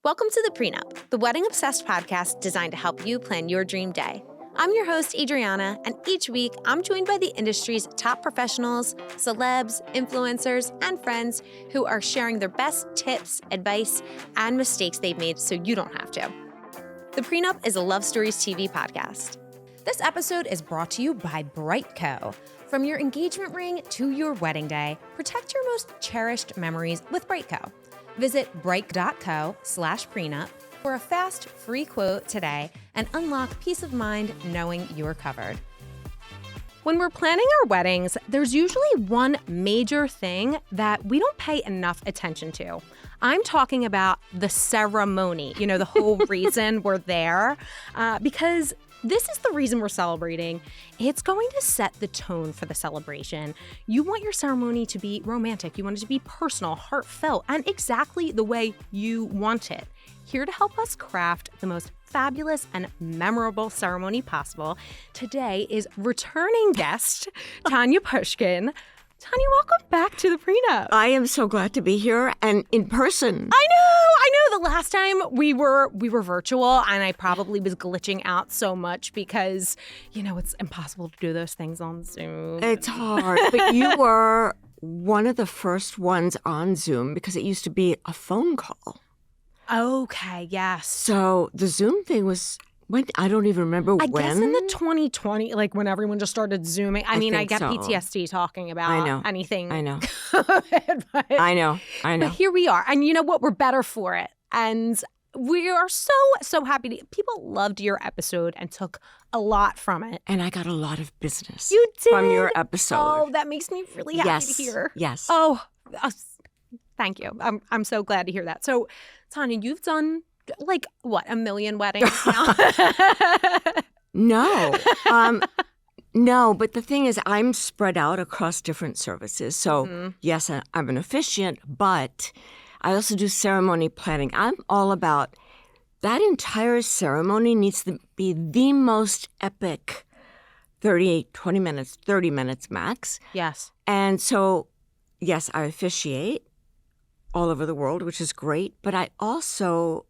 Welcome to the Pre Nup, the wedding-obsessed podcast designed to help you plan your dream day. I'm your host, Adriana, and each week I'm joined by the industry's top professionals, celebs, influencers, and friends who are sharing their best tips, advice, and mistakes they've made so you don't have to. The Pre Nup is a Love Stories TV podcast. This episode is brought to you by Brightco. From your engagement ring to your wedding day, protect your most cherished memories with Brightco. Visit bright.co/prenup for a fast, free quote today and unlock peace of mind knowing you're covered. When we're planning our weddings, there's usually one major thing that we don't pay enough attention to. I'm talking about the ceremony, the whole reason we're there, because this is the reason we're celebrating. It's going to set the tone for the celebration. You want your ceremony to be romantic. You want it to be personal, heartfelt, and exactly the way you want it. Here to help us craft the most fabulous and memorable ceremony possible, today is returning guest, Tanya Pushkine. Tanya, welcome back to the Prenup. I am so glad to be here and in person. I know. The last time we were virtual, and I probably was glitching out so much because, it's impossible to do those things on Zoom. It's hard, but you were one of the first ones on Zoom because it used to be a phone call. Okay, yes. So the Zoom thing was when I don't even remember when. I guess in the 2020, when everyone just started Zooming. I get so. PTSD talking about anything. I know. but, I know. But here we are. And you know what? We're better for it. And we are so happy to. People loved your episode and took a lot from it. And I got a lot of business. You did? From your episode. Oh, that makes me really happy to hear. Yes. Oh, thank you. I'm so glad to hear that. So, Tanya, you've done a million weddings now? No. No, but the thing is I'm spread out across different services. So, yes, I'm an officiant, but I also do ceremony planning. I'm all about that entire ceremony needs to be the most epic 20 minutes, 30 minutes max. Yes. And so, yes, I officiate all over the world, which is great. But I also,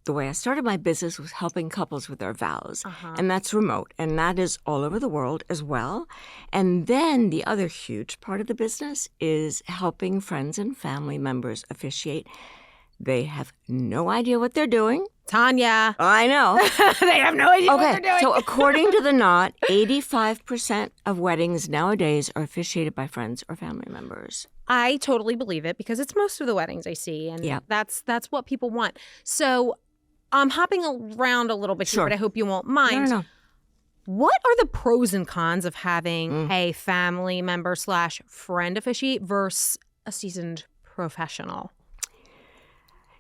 the way I started my business was helping couples with their vows. And that's remote. And that is all over the world as well. And then the other huge part of the business is helping friends and family members officiate. They have no idea what they're doing. Tanya. I know. They have no idea what they're doing. So according to the Knot, 85% of weddings nowadays are officiated by friends or family members. I totally believe it because it's most of the weddings I see. And that's what people want. So I'm hopping around a little bit here, but I hope you won't mind. No. What are the pros and cons of having a family member / friend officiate versus a seasoned professional?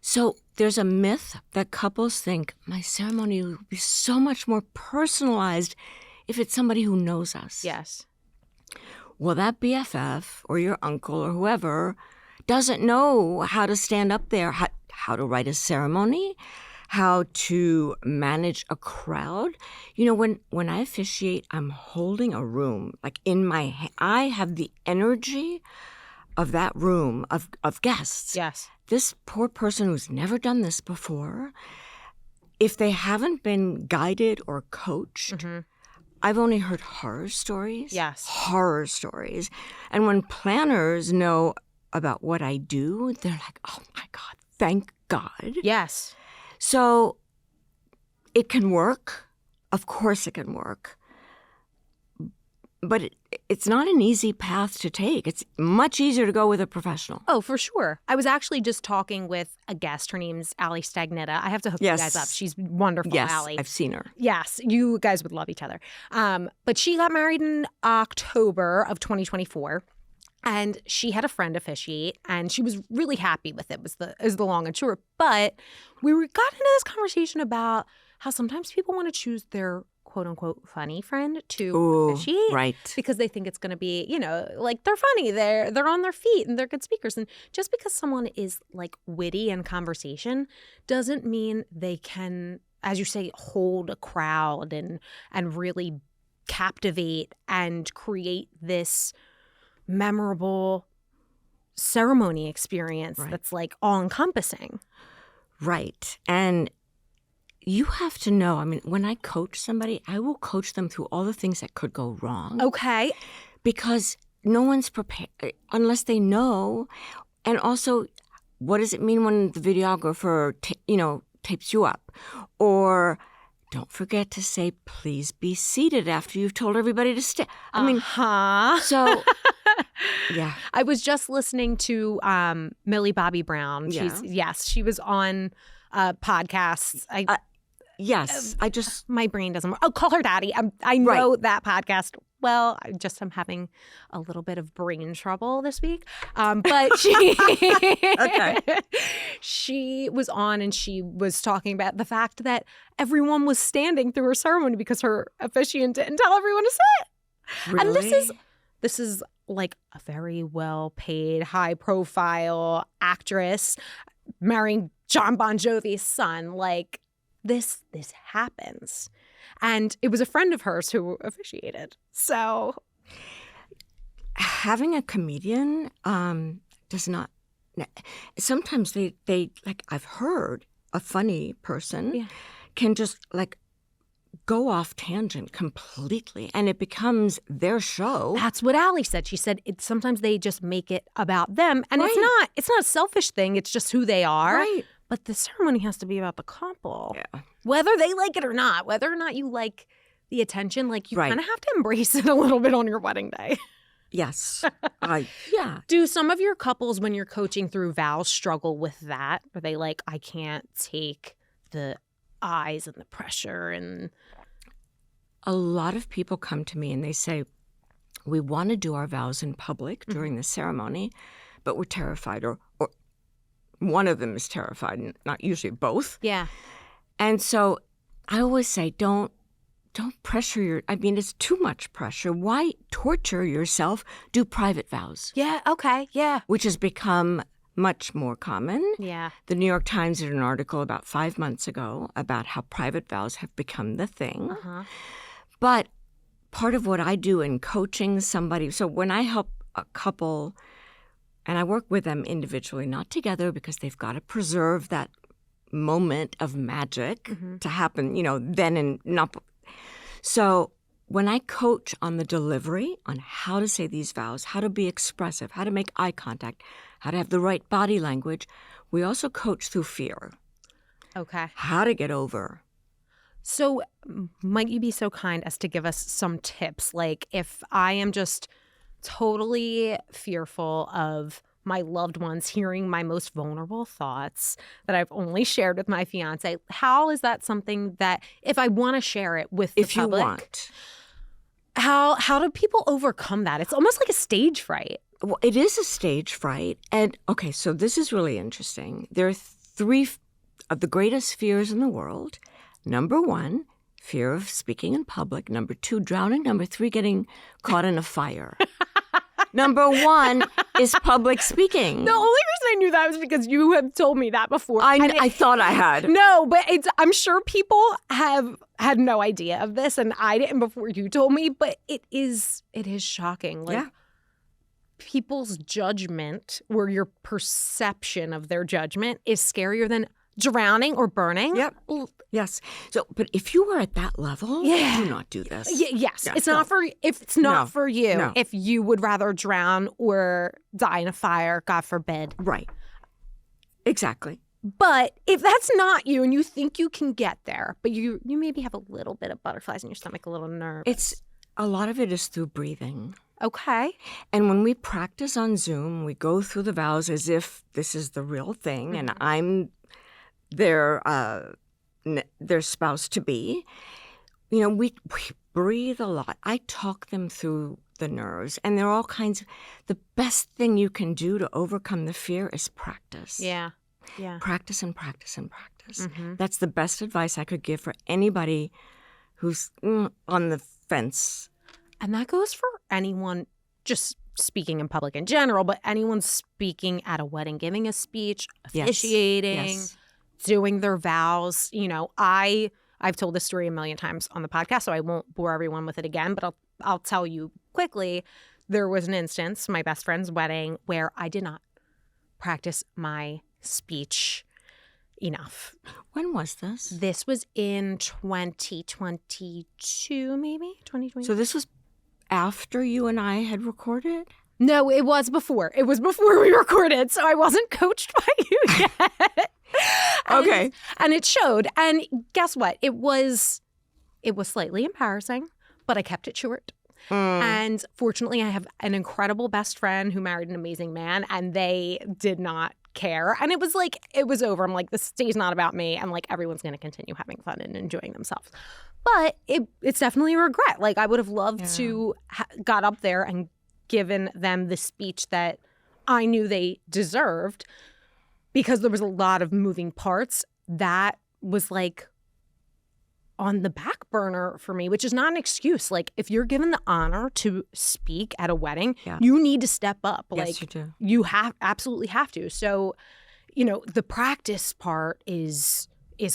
So there's a myth that couples think my ceremony will be so much more personalized if it's somebody who knows us. Yes. Well, that BFF or your uncle or whoever doesn't know how to stand up there, how to write a ceremony, how to manage a crowd. When I officiate, I'm holding a room. In my hand, I have the energy of that room of guests. Yes. This poor person who's never done this before, if they haven't been guided or coached, I've only heard horror stories. Yes. Horror stories. And when planners know about what I do, they're like, oh my God, thank God. Yes. So it can work. Of course it can work. But it's not an easy path to take. It's much easier to go with a professional. Oh, for sure. I was actually just talking with a guest. Her name's Allie Stagnetta. I have to hook you guys up. She's wonderful, yes, Allie. I've seen her. Yes, you guys would love each other. But she got married in October of 2024. And she had a friend officiate, and she was really happy with it, is the long and short. But we got into this conversation about how sometimes people want to choose their quote-unquote funny friend to officiate. Right. Because they think it's going to be, they're funny, they're on their feet, and they're good speakers. And just because someone is, witty in conversation doesn't mean they can, as you say, hold a crowd and really captivate and create this memorable ceremony experience that's all-encompassing. Right. And you have to know, I mean, when I coach somebody, I will coach them through all the things that could go wrong. Okay. Because no one's prepared unless they know. And also, what does it mean when the videographer, tapes you up? Or don't forget to say, please be seated after you've told everybody to stay. I mean, so, yeah. I was just listening to Millie Bobby Brown. Yeah. She was on podcasts. Yes, my brain doesn't work. Oh, Call Her Daddy. I know Right. that podcast. Well, I'm having a little bit of brain trouble this week. But she was on and she was talking about the fact that everyone was standing through her ceremony because her officiant didn't tell everyone to sit. Really? And this is like a very well-paid, high-profile actress marrying John Bon Jovi's son. Like, this happens. And it was a friend of hers who officiated. So having a comedian does not. Sometimes they like, I've heard a funny person can just like go off tangent completely, and it becomes their show. That's what Allie said. She said sometimes they just make it about them, and it's not a selfish thing. It's just who they are. Right. But the ceremony has to be about the couple. Yeah. Whether they like it or not, whether or not you like the attention, like you Right. kind of have to embrace it a little bit on your wedding day. Yes. Yeah. Do some of your couples, when you're coaching through vows, struggle with that? Are they like, I can't take the eyes and the pressure? And a lot of people come to me and they say, we want to do our vows in public during the ceremony, but we're terrified, or one of them is terrified, not usually both. Yeah. And so I always say, don't pressure it's too much pressure. Why torture yourself? Do private vows. Yeah, okay, yeah. Which has become much more common. Yeah. The New York Times did an article about 5 months ago about how private vows have become the thing. Uh-huh. But part of what I do in coaching somebody, so when I help a couple, and I work with them individually, not together, because they've got to preserve that moment of magic to happen, then and not. So when I coach on the delivery, on how to say these vows, how to be expressive, how to make eye contact, how to have the right body language, we also coach through fear. Okay. How to get over. So might you be so kind as to give us some tips? Like, if I am just totally fearful of my loved ones hearing my most vulnerable thoughts that I've only shared with my fiance, how is that something that, if I want to share it with the public, you want, how do people overcome that? It's almost like a stage fright. Well, it is a stage fright. And okay, so this is really interesting. There are 3 of the greatest fears in the world. Number 1, fear of speaking in public. Number 2, drowning. Number 3, getting caught in a fire. Number 1 is public speaking. The only reason I knew that was because you have told me that before. I thought I had. No, but I'm sure people have had no idea of this, and I didn't before you told me, but it is shocking. Like, people's judgment, or your perception of their judgment, is scarier than drowning or burning. Yep. Yes. So, but if you were at that level, do not do this. Yes. Yeah, it's not for you. No. If you would rather drown or die in a fire, God forbid. Right. Exactly. But if that's not you and you think you can get there, but you maybe have a little bit of butterflies in your stomach, a little nervous. A lot of it is through breathing. Okay. And when we practice on Zoom, we go through the vows as if this is the real thing and I'm their spouse to be. We breathe a lot. I talk them through the nerves, and there are all kinds of. The best thing you can do to overcome the fear is practice. Yeah. Practice and practice and practice. That's the best advice I could give for anybody who's on the fence. And that goes for anyone just speaking in public in general, but anyone speaking at a wedding, giving a speech, officiating, doing their vows. I've told this story a million times on the podcast, so I won't bore everyone with it again, but I'll tell you quickly. There was an instance, my best friend's wedding, where I did not practice my speech. enough. When was this? This was in 2022, maybe 2020. So this was after you and I had recorded? No, it was before. It was before we recorded, so I wasn't coached by you yet. Okay. And it showed. And guess what? It was slightly embarrassing, but I kept it short. And fortunately, I have an incredible best friend who married an amazing man, and they did not care. And it was like, it was over. I'm like, this day's not about me. And like, everyone's going to continue having fun and enjoying themselves. But it's definitely a regret. Like, I would have loved to got up there and given them the speech that I knew they deserved, because there was a lot of moving parts that was like on the back burner for me, which is not an excuse. Like, if you're given the honor to speak at a wedding, you need to step up. Yes, like, you do. You absolutely have to. So, you know, the practice part is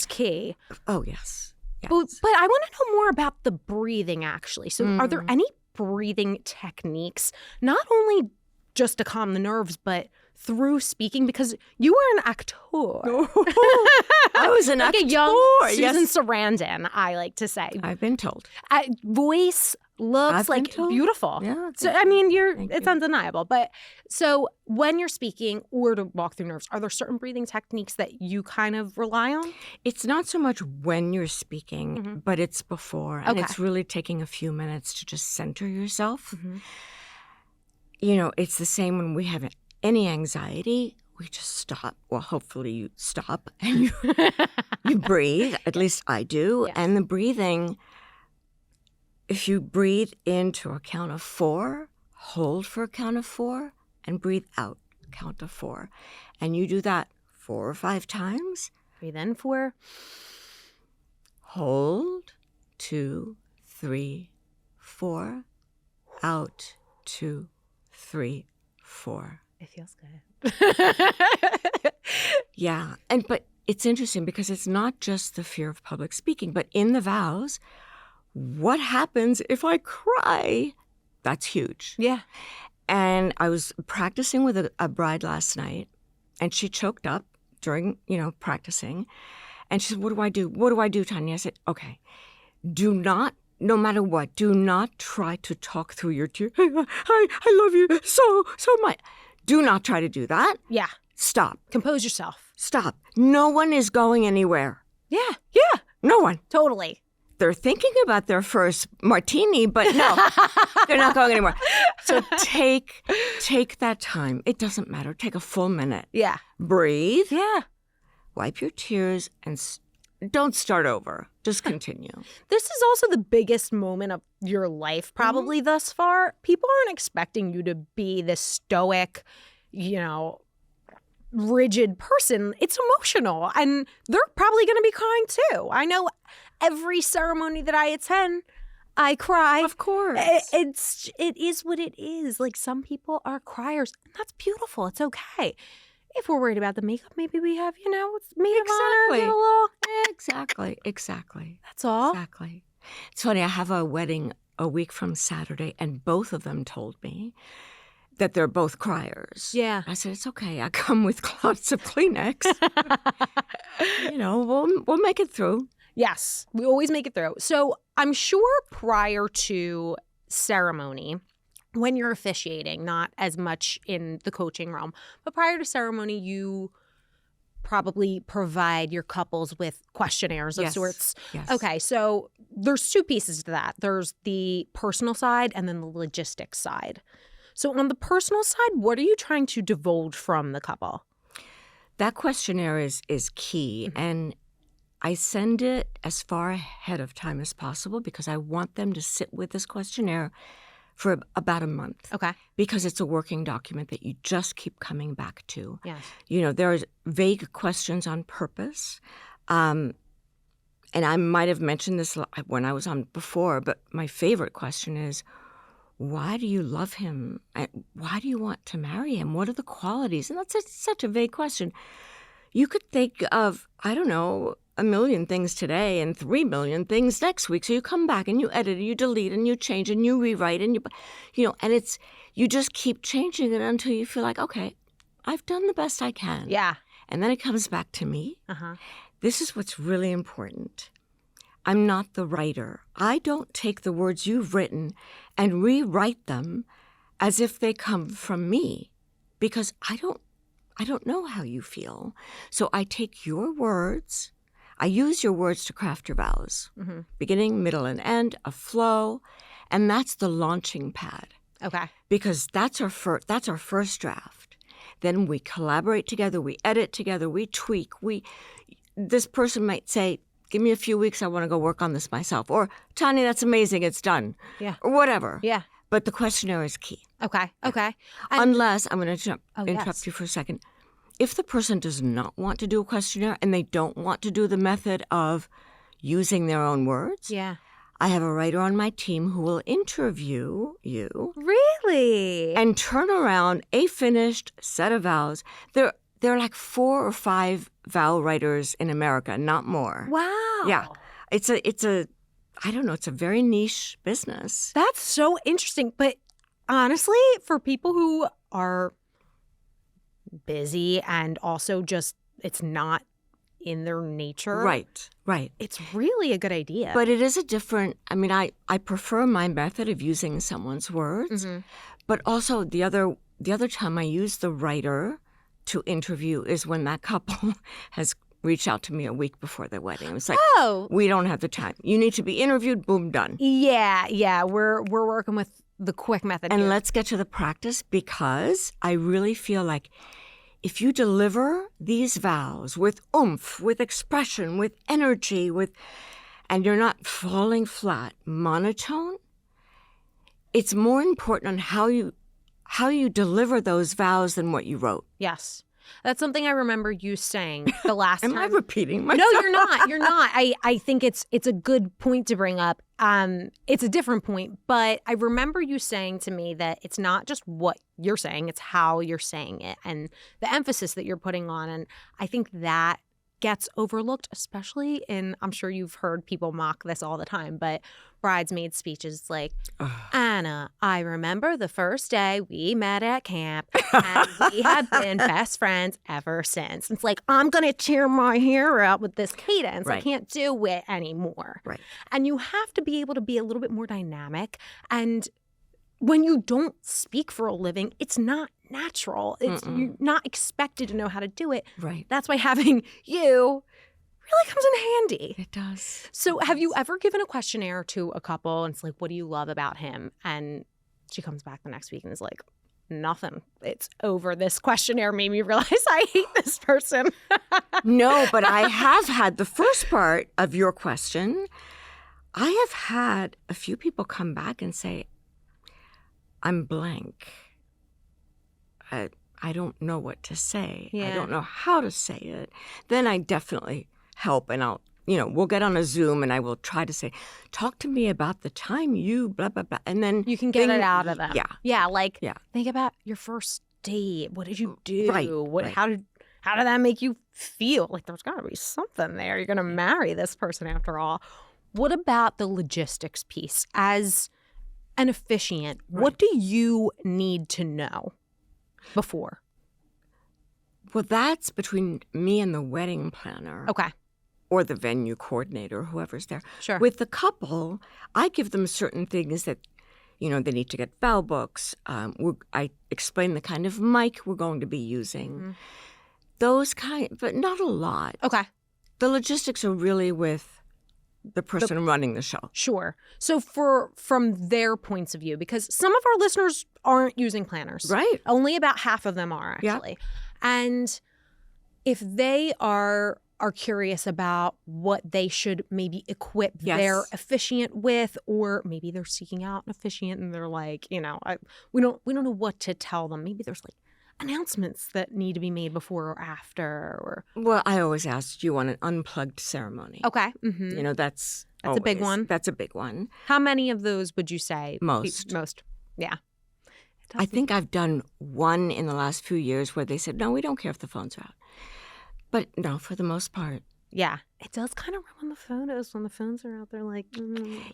key. Oh, yes. But I want to know more about the breathing, actually. So are there any breathing techniques, not only just to calm the nerves, but through speaking? Because you were an actor. I was an like actor. A young Susan Sarandon, I like to say. I've been told. Voice looks like beautiful. Yeah. So, I mean, it's undeniable. But so when you're speaking or to walk through nerves, are there certain breathing techniques that you kind of rely on? It's not so much when you're speaking, but it's before. And it's really taking a few minutes to just center yourself. You know, it's the same when we have any anxiety. We just stop. Well, hopefully you stop and you breathe. At least I do. Yes. And the breathing, if you breathe into a count of 4, hold for a count of 4, and breathe out, count of 4. And you do that 4 or 5 times. Breathe in 4. Hold, 2, 3, 4. Out, 2, 3, 4. It feels good. Yeah. But it's interesting because it's not just the fear of public speaking, but in the vows, what happens if I cry? That's huge. Yeah. And I was practicing with a bride last night, and she choked up during, practicing. And she said, what do I do? What do I do, Tanya? I said, okay, do not, no matter what, do not try to talk through your tears. I love you so much. Do not try to do that. Yeah. Stop. Compose yourself. Stop. No one is going anywhere. Yeah. No one. Totally. They're thinking about their first martini, but no, they're not going anywhere. So take that time. It doesn't matter. Take a full minute. Yeah. Breathe. Yeah. Wipe your tears and don't start over. Just continue. This is also the biggest moment of your life probably thus far. People aren't expecting you to be this stoic, rigid person. It's emotional, and they're probably going to be crying too. I know every ceremony that I attend, I cry. Of course. It is what it is. Like, some people are criers, and that's beautiful. It's okay. If we're worried about the makeup, maybe we have, maid of honor, get a little. Exactly. That's all. Exactly. It's funny, I have a wedding a week from Saturday, and both of them told me that they're both criers. Yeah. I said, it's okay. I come with lots of Kleenex. We'll make it through. Yes, we always make it through. So I'm sure prior to ceremony, when you're officiating, not as much in the coaching realm, but prior to ceremony, you probably provide your couples with questionnaires of sorts. Yes. Okay, so there's 2 pieces to that. There's the personal side and then the logistics side. So on the personal side, what are you trying to divulge from the couple? That questionnaire is key, and I send it as far ahead of time as possible because I want them to sit with this questionnaire for about a month. Okay. Because it's a working document that you just keep coming back to. Yes. There's vague questions on purpose. And I might have mentioned this when I was on before, but my favorite question is, why do you love him? Why do you want to marry him? What are the qualities? And that's such a vague question. You could think of, I don't know, 1 million things today and 3 million things next week. So you come back and you edit and you delete and you change and you rewrite and and you just keep changing it until you feel like, okay, I've done the best I can. Yeah. And then it comes back to me. Uh-huh. This is what's really important. I'm not the writer. I don't take the words you've written and rewrite them as if they come from me, because I don't know how you feel. So I take your words. I use your words to craft your vows. Mm-hmm. Beginning, middle, and end, a flow. And that's the launching pad. Okay. Because that's our first draft. Then we collaborate together, we edit together, we tweak. This person might say, give me a few weeks, I want to go work on this myself. Or, Tanya, that's amazing, it's done. Yeah. Or whatever. Yeah. But the questionnaire is key. Okay. Unless, I'm going to interrupt yes. you for a second. If the person does not want to do a questionnaire and they don't want to do the method of using their own words, yeah, I have a writer on my team who will interview you. Really? And turn around a finished set of vows. There are like 4 or 5 vow writers in America, not more. Wow. Yeah. It's a I don't know, it's a very niche business. That's so interesting. But honestly, for people who are busy and also just it's not in their nature. Right. It's really a good idea. But it is a different, I prefer my method of using someone's words. Mm-hmm. But also the other time I use the writer to interview is when that couple has reached out to me a week before their wedding. It's like, we don't have the time. You need to be interviewed, boom, done. Yeah. We're working with the quick method And here. let's get to the practice, because I really feel like if you deliver these vows with oomph, with expression, with energy, and you're not falling flat, monotone, it's more important on how you deliver those vows than what you wrote. Yes. That's something I remember you saying the last time. Am I repeating myself? No, you're not. You're not. I think it's a good point to bring up. It's a different point, but I remember you saying to me that it's not just what you're saying, it's how you're saying it and the emphasis that you're putting on. And I think that gets overlooked, especially I'm sure you've heard people mock this all the time, but bridesmaid speeches like, Anna, I remember the first day we met at camp and we have been best friends ever since. It's like, I'm going to tear my hair out with this cadence. Right. I can't do it anymore. Right. And you have to be able to be a little bit more dynamic. And when you don't speak for a living, it's not natural. You're not expected to know how to do it. Right. That's why having you really comes in handy. It does. So have you ever given a questionnaire to a couple and it's like, what do you love about him? And she comes back the next week and is like, nothing. It's over. This questionnaire made me realize I hate this person. No, but I have had the first part of your question. I have had a few people come back and say, I'm blank. I don't know what to say. Yeah. I don't know how to say it. Then I definitely help, and we'll get on a Zoom and I will try to say, talk to me about the time you blah, blah, blah. And then you can get it out of them. Yeah. Yeah. Think about your first date. What did you do? Right. How did that make you feel? Like there's got to be something there. You're going to marry this person after all. What about the logistics piece? As an officiant, what do you need to know before? Well, that's between me and the wedding planner. Okay. Or the venue coordinator, whoever's there. Sure. With the couple, I give them certain things that, they need to get vow books. I explain the kind of mic we're going to be using. Mm-hmm. Those but not a lot. Okay. The logistics are really with the person running the show. Sure. So from their points of view, because some of our listeners aren't using planners. Right. Only about half of them are, actually. Yeah. And if they are curious about what they should maybe equip their officiant with, or maybe they're seeking out an officiant and they're like, we don't know what to tell them. Maybe there's like announcements that need to be made before or after. Well, I always ask, do you want an unplugged ceremony? Okay. Mm-hmm. That's a big one. That's a big one. How many of those would you say? Most. Yeah. I think I've done one in the last few years where they said, no, we don't care if the phones are out. But no, for the most part. Yeah. It does kind of ruin the photos when the phones are out there like.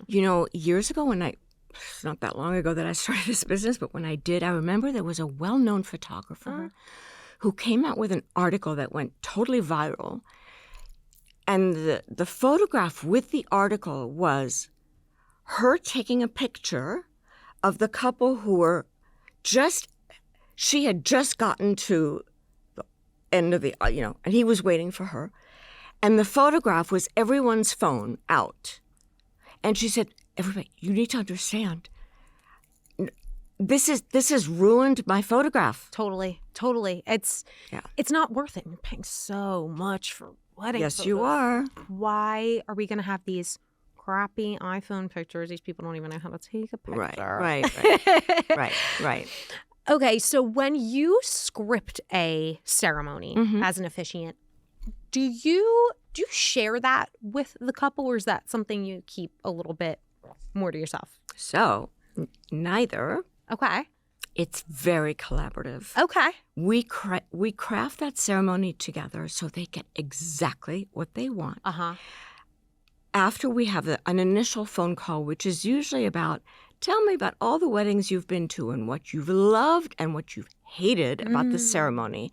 Years ago it's not that long ago that I started this business, but when I did, I remember there was a well-known photographer who came out with an article that went totally viral. And the photograph with the article was her taking a picture of the couple who were she had just gotten to the end of the, and he was waiting for her. And the photograph was everyone's phone out. And she said, everybody, you need to understand, this has ruined my photograph. Totally. It's not worth it. You're paying so much for wedding Yes, photos. you are. Why are we going to have these crappy iPhone pictures? These people don't even know how to take a picture. Right. Okay, so when you script a ceremony as an officiant, do you share that with the couple, or is that something you keep a little bit more to yourself? So, neither. Okay. It's very collaborative. Okay. We craft that ceremony together so they get exactly what they want. After we have an initial phone call, which is usually about, tell me about all the weddings you've been to and what you've loved and what you've hated about the ceremony.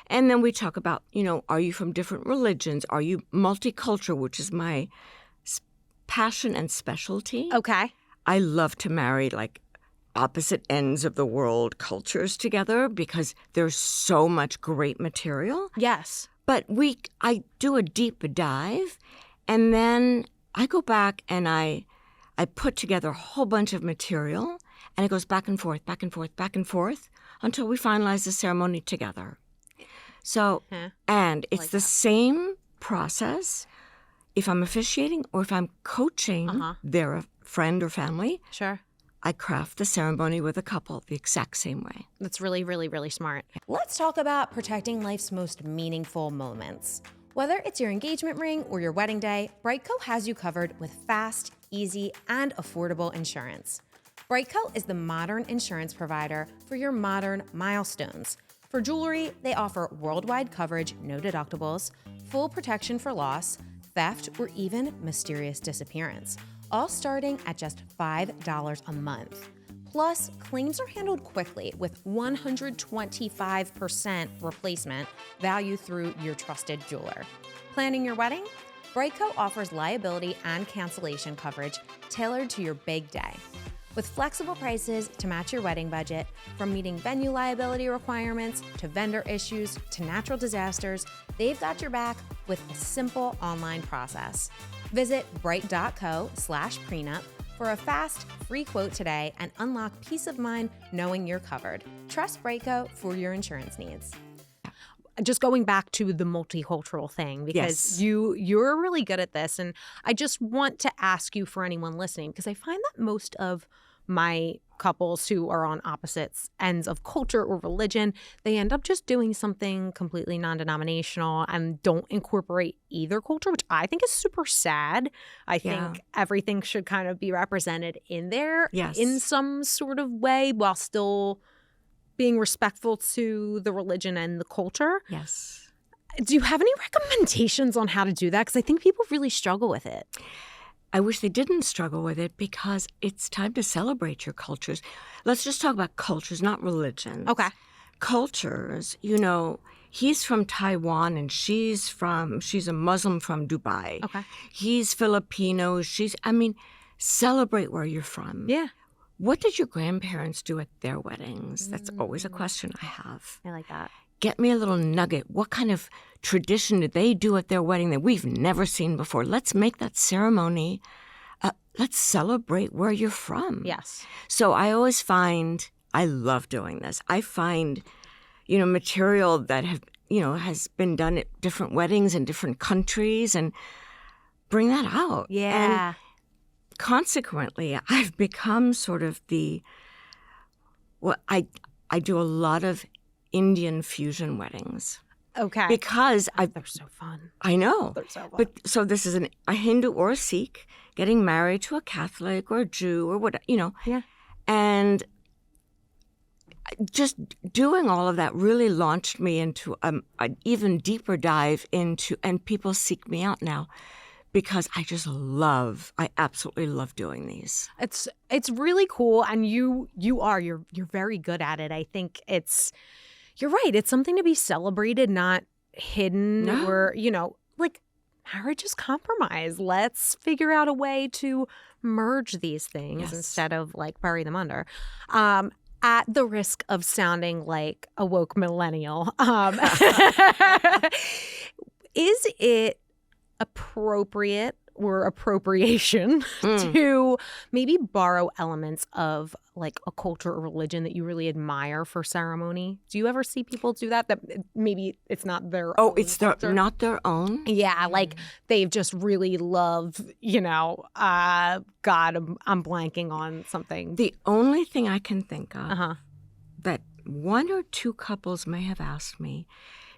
And then we talk about, are you from different religions? Are you multicultural, which is my passion and specialty? Okay. I love to marry opposite ends of the world cultures together because there's so much great material. Yes. But I do a deep dive, and then I go back and I put together a whole bunch of material, and it goes back and forth until we finalize the ceremony together. So, and it's the same process if I'm officiating or if I'm coaching their friend or family. Sure. I craft the ceremony with a couple the exact same way. That's really, really, really smart. Let's talk about protecting life's most meaningful moments. Whether it's your engagement ring or your wedding day, Brightco has you covered with fast, easy, and affordable insurance. Brightco is the modern insurance provider for your modern milestones. For jewelry, they offer worldwide coverage, no deductibles, full protection for loss, theft, or even mysterious disappearance, all starting at just $5 a month. Plus, claims are handled quickly with 125% replacement value through your trusted jeweler. Planning your wedding? Brightco offers liability and cancellation coverage tailored to your big day. With flexible prices to match your wedding budget, from meeting venue liability requirements to vendor issues to natural disasters, they've got your back with a simple online process. Visit bright.co/prenup for a fast, free quote today and unlock peace of mind knowing you're covered. Trust Brightco for your insurance needs. Just going back to the multicultural thing, because you're really good at this, and I just want to ask you, for anyone listening, because I find that most of my couples who are on opposite ends of culture or religion, they end up just doing something completely non-denominational and don't incorporate either culture, which I think is super sad. I think everything should kind of be represented in there in some sort of way while still being respectful to the religion and the culture. Yes. Do you have any recommendations on how to do that? Because I think people really struggle with it. I wish they didn't struggle with it because it's time to celebrate your cultures. Let's just talk about cultures, not religions. Okay. Cultures, he's from Taiwan and she's a Muslim from Dubai. Okay. He's Filipino. Celebrate where you're from. Yeah. What did your grandparents do at their weddings? That's always a question I have. I like that. Get me a little nugget. What kind of tradition did they do at their wedding that we've never seen before? Let's make that ceremony. Let's celebrate where you're from. Yes. So I always find, I love doing this. I find, material that has been done at different weddings in different countries and bring that out. Yeah. And consequently, I've become sort of I do a lot of Indian fusion weddings. Okay. Because they're so fun. I know. They're so fun. But so this is a Hindu or a Sikh getting married to a Catholic or a Jew or whatever, Yeah. And just doing all of that really launched me into an even deeper dive into, and people seek me out now because I absolutely love doing these. It's really cool, and you're very good at it. I think it's you're right. It's something to be celebrated, not hidden or, like marriage is compromise. Let's figure out a way to merge these things instead of like bury them under. At the risk of sounding like a woke millennial, is it appropriate or appropriation to maybe borrow elements of like a culture or religion that you really admire for ceremony? Do you ever see people do that? That maybe it's not their own it's not their own? Yeah, like they've just really love, God, I'm blanking on something. The only thing I can think of that one or two couples may have asked me,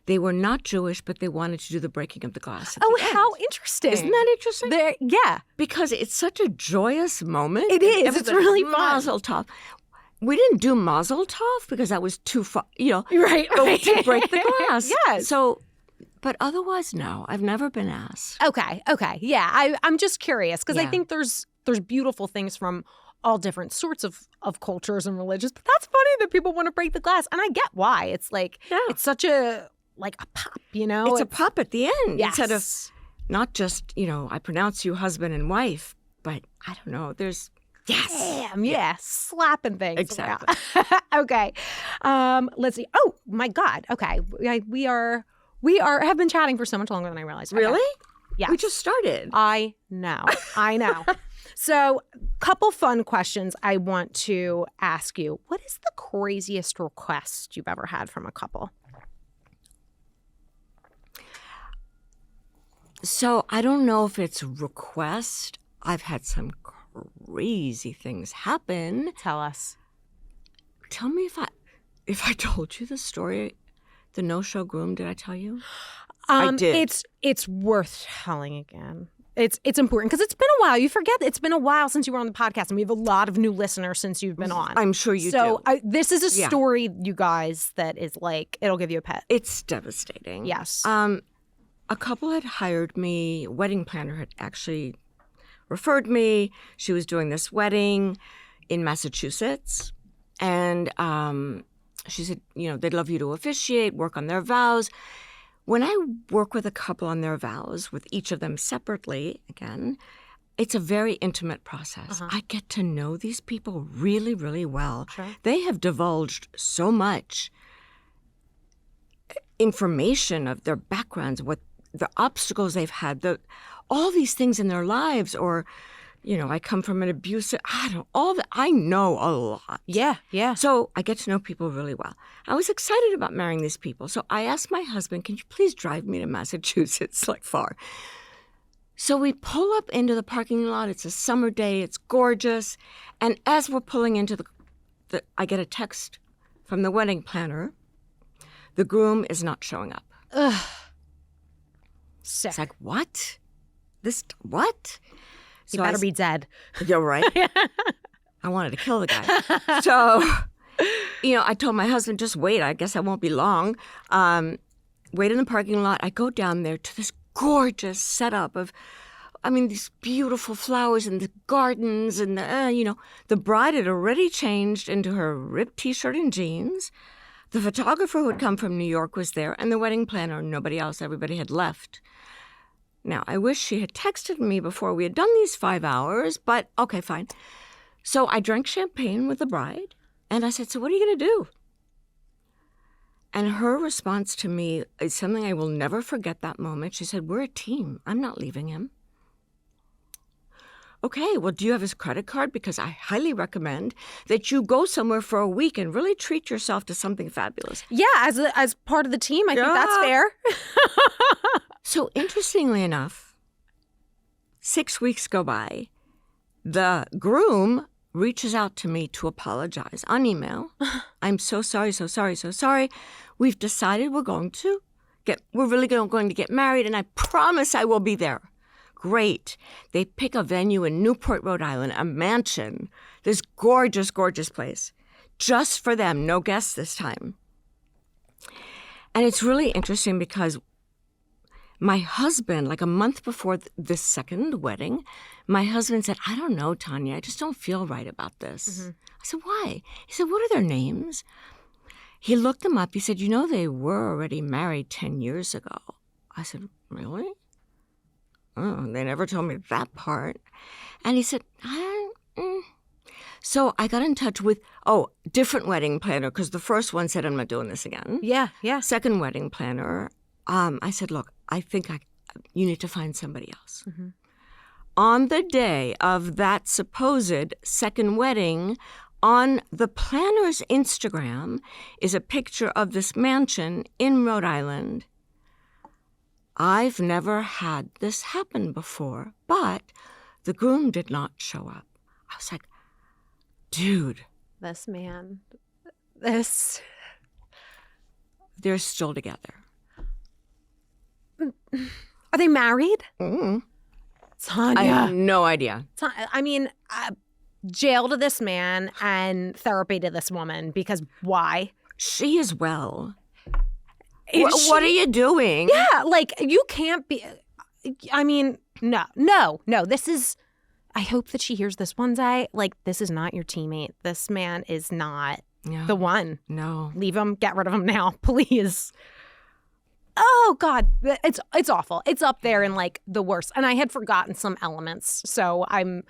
they were not Jewish, but they wanted to do the breaking of the glass. How interesting. Isn't that interesting? Yeah. Because it's such a joyous moment. It is. It's really fun. Mazel tov. We didn't do mazel tov because that was too far, Right. to break the glass. Yes. So, but otherwise, no. I've never been asked. Okay. Yeah, I'm just curious because I think there's beautiful things from all different sorts of cultures and religions. But that's funny that people want to break the glass. And I get why. It's like, it's such a pop, It's a pop at the end. Yes. Instead of not just, I pronounce you husband and wife, but I don't know, there's, slapping things. Exactly. Okay. Let's see. Oh, my God. Okay. We have been chatting for so much longer than I realized. Okay. Really? Yeah. We just started. I know. So, couple fun questions I want to ask you. What is the craziest request you've ever had from a couple? So I don't know if it's request. I've had some crazy things happen. Tell us. Tell me if I told you the story, the no-show groom. Did I tell you? I did. It's worth telling again. It's important because it's been a while. You forget it's been a while since you were on the podcast, and we have a lot of new listeners since you've been on. I'm sure you do. So this is a story, you guys, that is like it'll give you a pet. It's devastating. Yes. A couple had hired me. A wedding planner had actually referred me. She was doing this wedding in Massachusetts. And she said, they'd love you to officiate, work on their vows. When I work with a couple on their vows, with each of them separately, again, it's a very intimate process. I get to know these people really, really well. Sure. They have divulged so much information of their backgrounds, what the obstacles they've had, all these things in their lives, or, I come from an abusive, I know a lot. Yeah. So I get to know people really well. I was excited about marrying these people. So I asked my husband, can you please drive me to Massachusetts, like far? So we pull up into the parking lot. It's a summer day. It's gorgeous. And as we're pulling into I get a text from the wedding planner. The groom is not showing up. Ugh. Sick. It's like, what? What? He better be dead. You're right. I wanted to kill the guy. So, I told my husband, just wait. I guess I won't be long. Wait in the parking lot. I go down there to this gorgeous setup of, these beautiful flowers and the gardens and the bride had already changed into her ripped T-shirt and jeans. The photographer who had come from New York was there, and the wedding planner, nobody else. Everybody had left. Now, I wish she had texted me before we had done these 5 hours, but okay, fine. So I drank champagne with the bride, and I said, so what are you going to do? And her response to me is something I will never forget that moment. She said, we're a team. I'm not leaving him. Okay, well, do you have his credit card? Because I highly recommend that you go somewhere for a week and really treat yourself to something fabulous. Yeah, as part of the team, I think that's fair. So interestingly enough, 6 weeks go by. The groom reaches out to me to apologize on email. I'm so sorry. We've decided we're really going to get married, and I promise I will be there. Great. They pick a venue in Newport, Rhode Island, a mansion, this gorgeous, gorgeous place, just for them, no guests this time. And it's really interesting because my husband, like a month before this second wedding, my husband said, I don't know, Tanya, I just don't feel right about this. I said, why? He said, what are their names? He looked them up. He said, you know, they were already married 10 years ago. I said, really? Oh, they never told me that part. And he said, So I got in touch with, different wedding planner, because the first one said, I'm not doing this again. Yeah. Second wedding planner, I said, look, I think you need to find somebody else. Mm-hmm. On the day of that supposed second wedding, on the planner's Instagram is a picture of this mansion in Rhode Island. I've never had this happen before, but the groom did not show up. I was like, dude. This man. They're still together. Are they married? Mm-hmm. Tanya. I have no idea. I mean, jail to this man and therapy to this woman, because why? She is well. What are you doing? Yeah, like, you can't be. I mean, no. This is. I hope that she hears this one day. Like, this is not your teammate. This man is not the one. No. Leave him. Get rid of him now, please. Oh, God. It's awful. It's up there in, like, the worst. And I had forgotten some elements. So I'm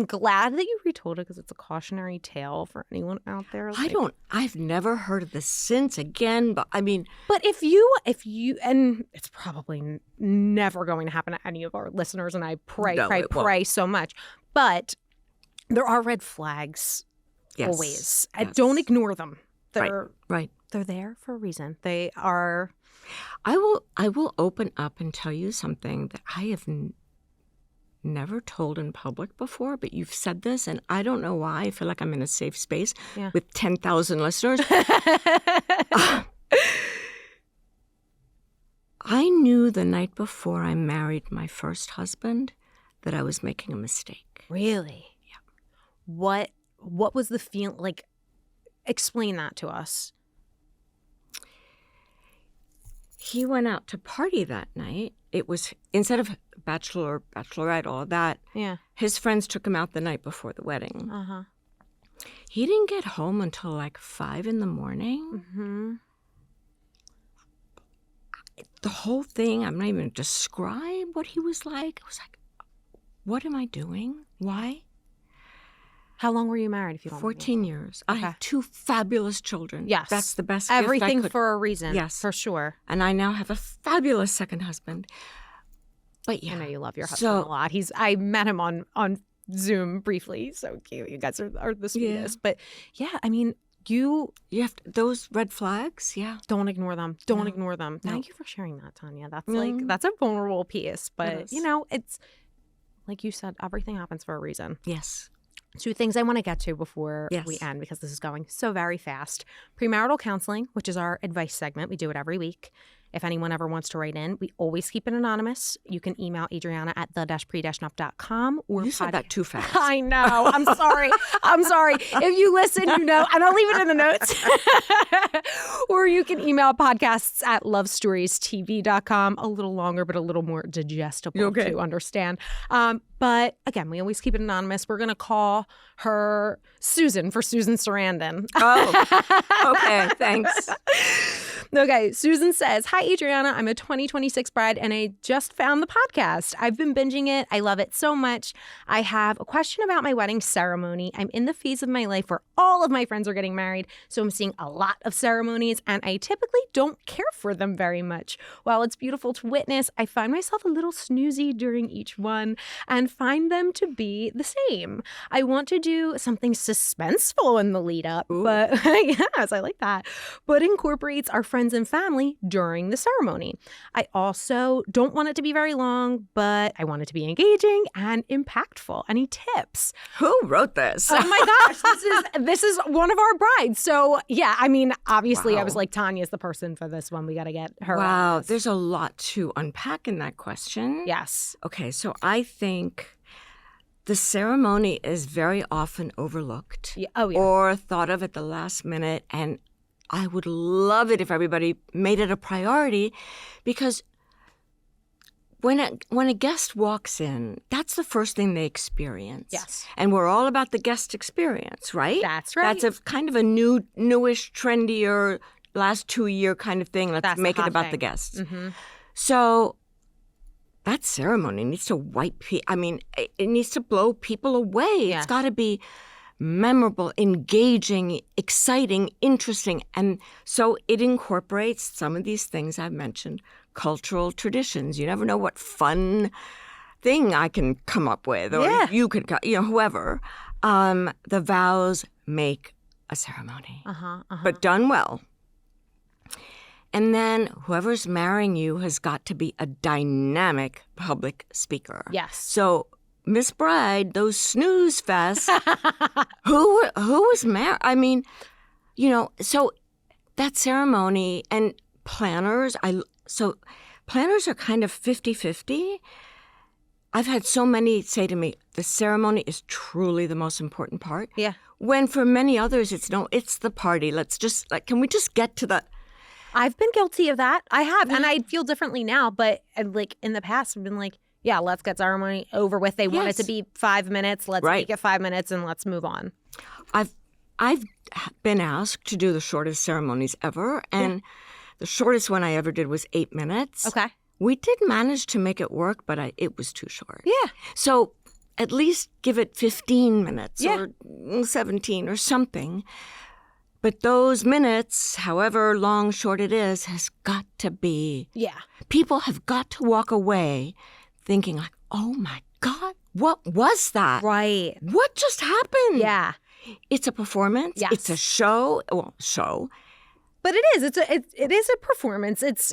glad that you retold it, because it's a cautionary tale for anyone out there. Like, I've never heard of this since again, but I mean. But if you, and it's probably never going to happen to any of our listeners, and I pray so much, but there are red flags always. Yes. Don't ignore them. Right. They're there for a reason. They are. I will open up and tell you something that I have never told in public before, but you've said this, and I don't know why. I feel like I'm in a safe space with 10,000 listeners. I knew the night before I married my first husband that I was making a mistake. Really? Yeah. What was the feeling? Like, explain that to us. He went out to party that night. It was, instead of bachelor, bachelorette, all that, his friends took him out the night before the wedding. Uh-huh. He didn't get home until like 5 a.m. Mm-hmm. The whole thing, I'm not even going to describe what he was like. I was like, what am I doing? Why? How long were you married, if you don't 14 years. Okay. I have 2 fabulous children. Yes. That's the best Everything gift I could. for a reason. Yes. For sure. And I now have a fabulous second husband. But yeah. I know you love your husband a lot. I met him on Zoom briefly. So cute. You guys are the sweetest. But yeah, I mean, you have those red flags. Yeah. Don't ignore them. Don't ignore them. No. Thank you for sharing that, Tanya. That's that's a vulnerable piece. But, it's like you said, everything happens for a reason. Yes. 2 things I want to get to before we end, because this is going so very fast. Premarital counseling, which is our advice segment. We do it every week. If anyone ever wants to write in, we always keep it anonymous. You can email Adriana at the-pre-nup.com. You said that too fast. I know. I'm sorry. If you listen, and I'll leave it in the notes. Or you can email podcasts at lovestoriestv.com. A little longer, but a little more digestible to understand. But again, we always keep it anonymous. We're going to call her Susan for Susan Sarandon. Oh, okay. Thanks. Okay, Susan says, hi, Adriana. I'm a 2026 bride, and I just found the podcast. I've been binging it. I love it so much. I have a question about my wedding ceremony. I'm in the phase of my life where all of my friends are getting married, so I'm seeing a lot of ceremonies, and I typically don't care for them very much. While it's beautiful to witness, I find myself a little snoozy during each one and find them to be the same. I want to do something suspenseful in the lead up, but yes, I like that, but incorporates our friends and family during the ceremony. I also don't want it to be very long, but I want it to be engaging and impactful. Any tips? Who wrote this? Oh my gosh, this is one of our brides. So yeah, I mean, obviously I was like, Tanya's the person for this one. We got to get her. Wow, there's a lot to unpack in that question. Yes. Okay, so I think the ceremony is very often overlooked or thought of at the last minute, and I would love it if everybody made it a priority, because when a guest walks in, that's the first thing they experience. Yes. And we're all about the guest experience, right? That's right. That's a kind of a newish, trendier, last 2-year kind of thing. Let's make it about the guests. Mm-hmm. So that ceremony needs to it needs to blow people away. Yes. It's got to be memorable, engaging, exciting, interesting. And so it incorporates some of these things I've mentioned, cultural traditions. You never know what fun thing I can come up with, or you could, whoever. The vows make a ceremony, but done well. And then whoever's marrying you has got to be a dynamic public speaker. Yes. So Miss Bride, those snoozefests, who was married? I mean, so that ceremony and planners, planners are kind of 50-50. I've had so many say to me, the ceremony is truly the most important part. Yeah. When for many others, it's the party. Let's just, can we just get to the... I've been guilty of that. I have. And I feel differently now. But in the past, I've been like, yeah, let's get ceremony over with. They want it to be 5 minutes. Let's make it 5 minutes and let's move on. I've been asked to do the shortest ceremonies ever. And the shortest one I ever did was 8 minutes. Okay. We did manage to make it work, but it was too short. Yeah. So at least give it 15 minutes or 17 or something. But those minutes, however long, short it is, has got to be. Yeah. People have got to walk away thinking like, oh my God, what was that? Right. What just happened? Yeah. It's a performance. Yes. It's a show. Well, show. But it is. It is a performance. It's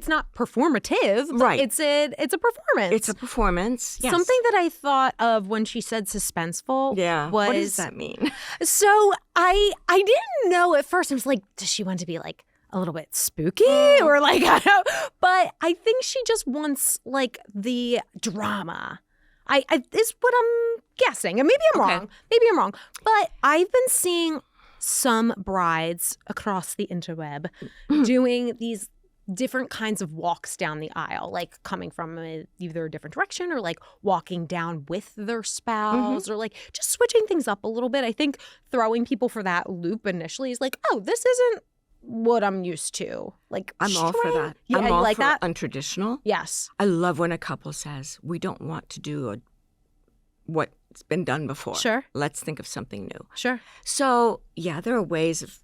not performative. But right. It's a performance. It's a performance. Yes. Something that I thought of when she said suspenseful. Yeah. Was, what does that mean? So I didn't know at first. I was like, does she want to be like a little bit spooky or like I don't know? But I think she just wants like the drama. I is what I'm guessing, and maybe I'm wrong. Maybe I'm wrong. But I've been seeing some brides across the interweb doing these different kinds of walks down the aisle, like coming from either a different direction or like walking down with their spouse or like just switching things up a little bit. I think throwing people for that loop initially is like, oh, this isn't what I'm used to. Like I'm all for that. Yeah, I'm all like for that? Untraditional. Yes. I love when a couple says, we don't want to do what's been done before. Sure. Let's think of something new. Sure. So, yeah, there are ways of...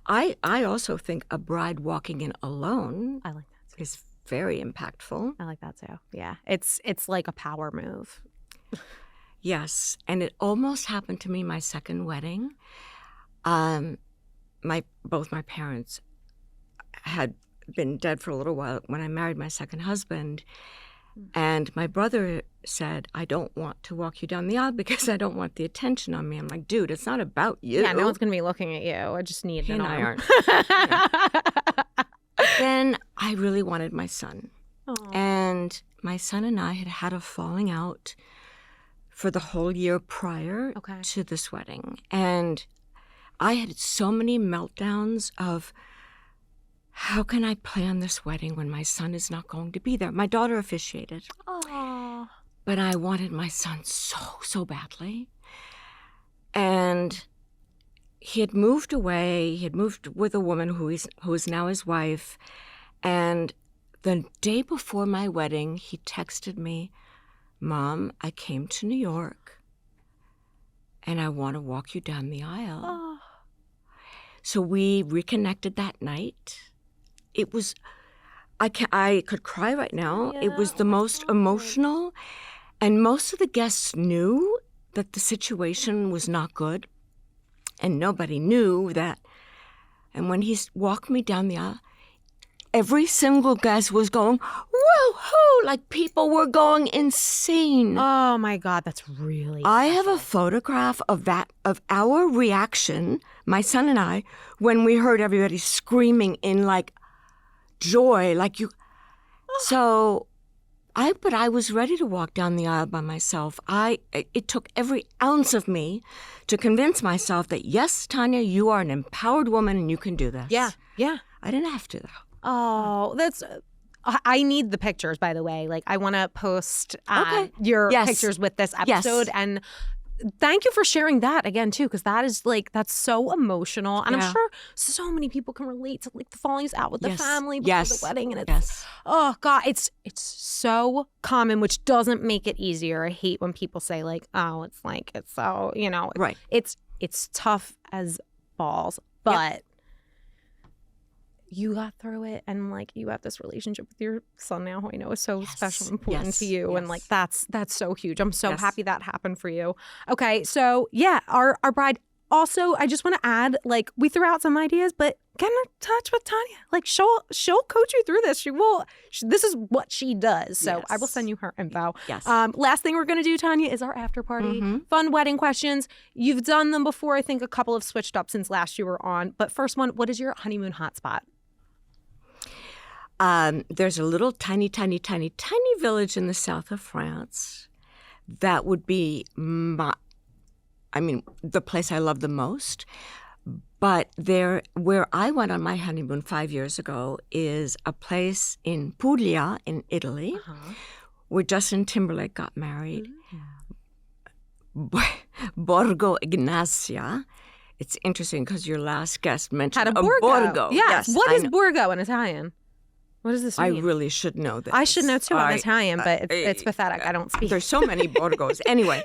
I also think a bride walking in alone I like that too. Is very impactful. I like that too. Yeah. It's like a power move. Yes. And it almost happened to me my second wedding. Both my parents had been dead for a little while when I married my second husband. And my brother said, I don't want to walk you down the aisle because I don't want the attention on me. I'm like, dude, it's not about you. Yeah, no one's going to be looking at you. I just need an arm. Then I really wanted my son. Aww. And my son and I had a falling out for the whole year prior to this wedding. And I had so many meltdowns of, how can I plan this wedding when my son is not going to be there? My daughter officiated. Aww. But I wanted my son so badly. And he had moved away. He had moved with a woman who is now his wife. And the day before my wedding, he texted me, Mom, I came to New York, and I want to walk you down the aisle. Oh. So we reconnected that night. It was, I could cry right now. Yeah, it was the most emotional. And most of the guests knew that the situation was not good. And nobody knew that. And when he walked me down the aisle, every single guest was going, woohoo! Like people were going insane. Oh my God, that's really I have a photograph of our reaction, my son and I, when we heard everybody screaming in like joy, like you. So I was ready to walk down the aisle by myself. It took every ounce of me to convince myself that, yes, Tanya, you are an empowered woman and you can do this. Yeah, yeah. I didn't have to, though. Oh, that's I need the pictures, by the way. Like, I want to post your pictures with this episode. And thank you for sharing that again, too, because that is like, that's so emotional. And I'm sure so many people can relate to like the fallings out with the family before the wedding. And it's, oh God, it's so common, which doesn't make it easier. I hate when people say like, oh, it's like, it's so, you know, it's tough as balls, but you got through it, and like you have this relationship with your son now, who I know is so special and important to you, and like that's so huge. I'm so happy that happened for you. Okay, so our bride. Also, I just want to add, like, we threw out some ideas, but get in touch with Tanya. Like, she'll coach you through this. This is what she does. So I will send you her info. Yes. Last thing we're going to do, Tanya, is our after party. Fun wedding questions. You've done them before. I think a couple have switched up since last you were on. But first one, what is your honeymoon hotspot? There's a little tiny village in the south of France. That would be the place I love the most. But where I went on my honeymoon 5 years ago is a place in Puglia in Italy, where Justin Timberlake got married. Borgo Ignazia. It's interesting because your last guest mentioned a Borgo. Yes. What is Borgo in Italian? What does this mean? I really should know this. I should know too in Italian, but it's pathetic. I don't speak. There's so many Borgos. Anyway,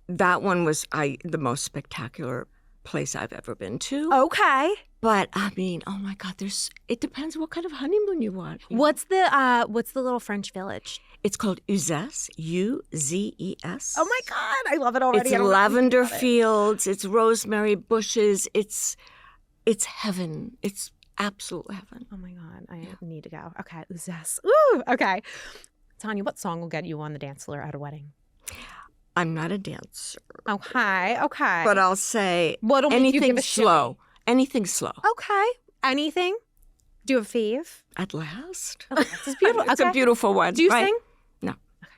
that one was the most spectacular place I've ever been to. Okay. But I mean, oh my God, it depends what kind of honeymoon you want. What's the little French village? It's called Uzes, Uzes. Oh my God, I love it already. It's lavender fields, it's rosemary bushes, it's heaven. It's absolute heaven. Oh my God, I need to go. Okay, Uzes. Ooh, okay. Tanya, what song will get you on the dance floor at a wedding? I'm not a dancer. Okay. But I'll say anything slow. Anything slow. Okay. Anything? Do you have a fave? At last. Okay. This is beautiful. It's a beautiful one. Do you sing? No. Okay.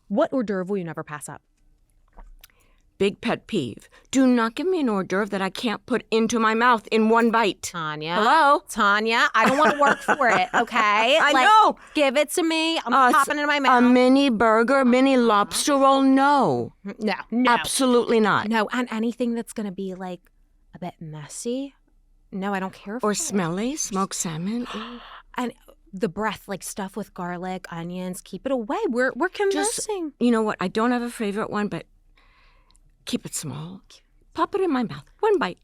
What hors d'oeuvre will you never pass up? Big pet peeve. Do not give me an hors d'oeuvre that I can't put into my mouth in one bite. Tanya. Hello? Tanya, I don't want to work for it, okay? I know. Give it to me. I'm popping it in my mouth. A mini burger, mini lobster roll? No. No. Absolutely not. No, and anything that's going to be like a bit messy? No, I don't care for Or it. smelly, smoked salmon. And the breath, like stuff with garlic, onions, keep it away. We're conversing. You know what? I don't have a favorite one, but keep it small. Pop it in my mouth. One bite.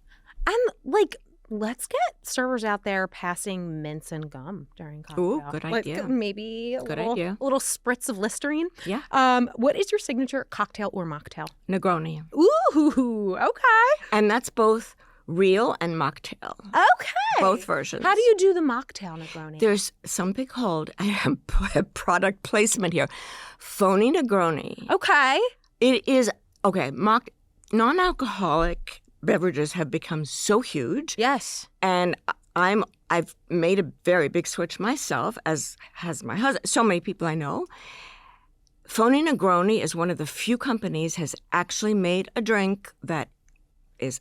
And like, let's get servers out there passing mints and gum during cocktail. Ooh, good idea. Like, maybe a little spritz of Listerine. Yeah. What is your signature cocktail or mocktail? Negroni. Ooh, okay. And that's both real and mocktail. Okay. Both versions. How do you do the mocktail Negroni? There's something called, I have product placement here, phony Negroni. Okay. It is, non-alcoholic beverages have become so huge. Yes. And I've made a very big switch myself, as has my husband, so many people I know. Phony Negroni is one of the few companies has actually made a drink that is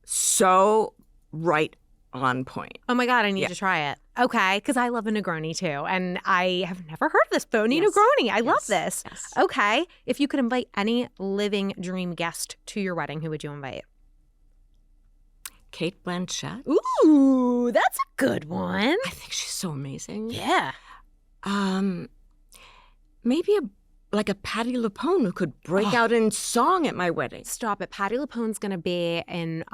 so right on point. Oh my God, I need to try it. Okay, because I love a Negroni too. And I have never heard of this phony Negroni. I love this. Yes. Okay, if you could invite any living dream guest to your wedding, who would you invite? Cate Blanchett. Ooh, that's a good one. I think she's so amazing. Yeah. Maybe a Patti LuPone who could break out in song at my wedding. Stop it. Patti LuPone's going to be in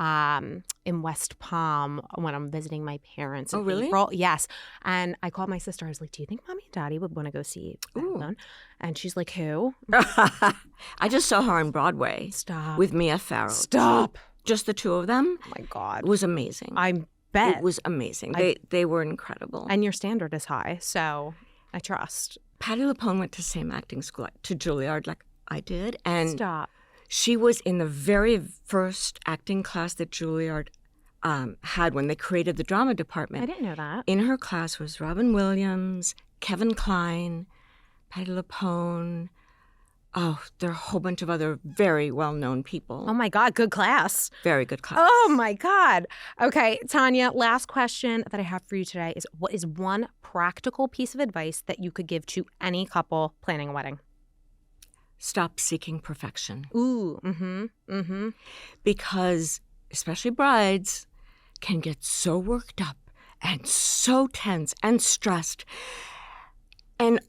West Palm when I'm visiting my parents in April. Yes. And I called my sister. I was like, do you think Mommy and Daddy would want to go see Patti LuPone? And she's like, who? I just saw her on Broadway. Stop. With Mia Farrow. Stop. Just the two of them. Oh my God. It was amazing. I bet. It was amazing. They were incredible. And your standard is high, so I trust. Patti LuPone went to the same acting school, to Juilliard, like I did. And Stop. She was in the very first acting class that Juilliard had when they created the drama department. I didn't know that. In her class was Robin Williams, Kevin Kline, Patti LuPone, Oh, there are a whole bunch of other very well-known people. Oh my God, good class. Very good class. Oh my God. Okay, Tanya, last question that I have for you today is, what is one practical piece of advice that you could give to any couple planning a wedding? Stop seeking perfection. Ooh, Because especially brides can get so worked up and so tense and stressed and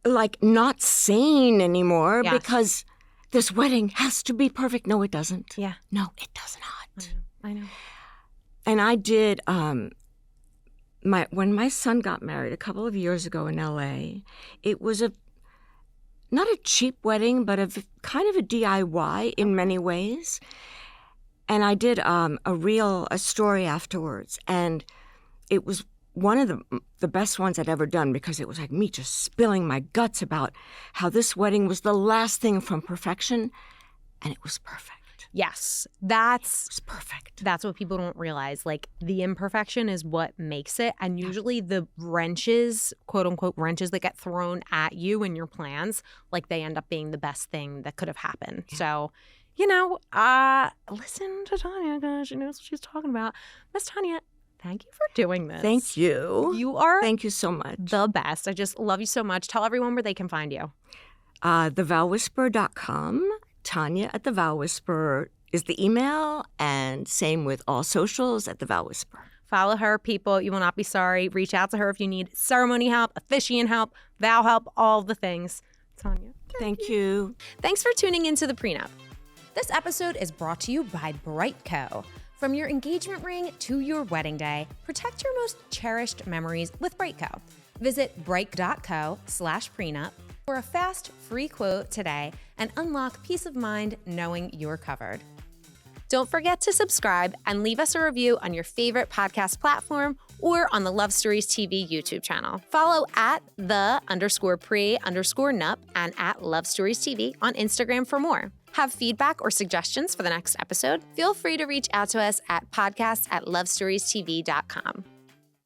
like not sane anymore because this wedding has to be perfect. No, it doesn't. Yeah. No, it does not. I know. And I did, when my son got married a couple of years ago in LA, it was not a cheap wedding, but kind of a DIY in many ways. And I did a story afterwards, and it was one of the best ones I'd ever done because it was like me just spilling my guts about how this wedding was the last thing from perfection, and it was perfect. Yes, It was perfect. That's what people don't realize. Like, the imperfection is what makes it. And usually the wrenches, quote unquote wrenches, that get thrown at you in your plans, like, they end up being the best thing that could have happened. Yeah. So, listen to Tanya because she knows what she's talking about. Miss Tanya, thank you for doing this. Thank you. Thank you so much. The best. I just love you so much. Tell everyone where they can find you. TheVowWhisperer.com. Tanya at The Vow Whisperer is the email, and same with all socials at The Vow Whisperer. Follow her, people. You will not be sorry. Reach out to her if you need ceremony help, officiant help, vow help, all the things. Tanya, thank you. Thanks for tuning into the Pre Nup. This episode is brought to you by Brightco. From your engagement ring to your wedding day, protect your most cherished memories with Brightco. Visit bright.co/prenup for a fast, free quote today and unlock peace of mind knowing you're covered. Don't forget to subscribe and leave us a review on your favorite podcast platform or on the Love Stories TV YouTube channel. Follow at _pre_nup and at Love Stories TV on Instagram for more. Have feedback or suggestions for the next episode? Feel free to reach out to us at podcasts@lovestoriestv.com.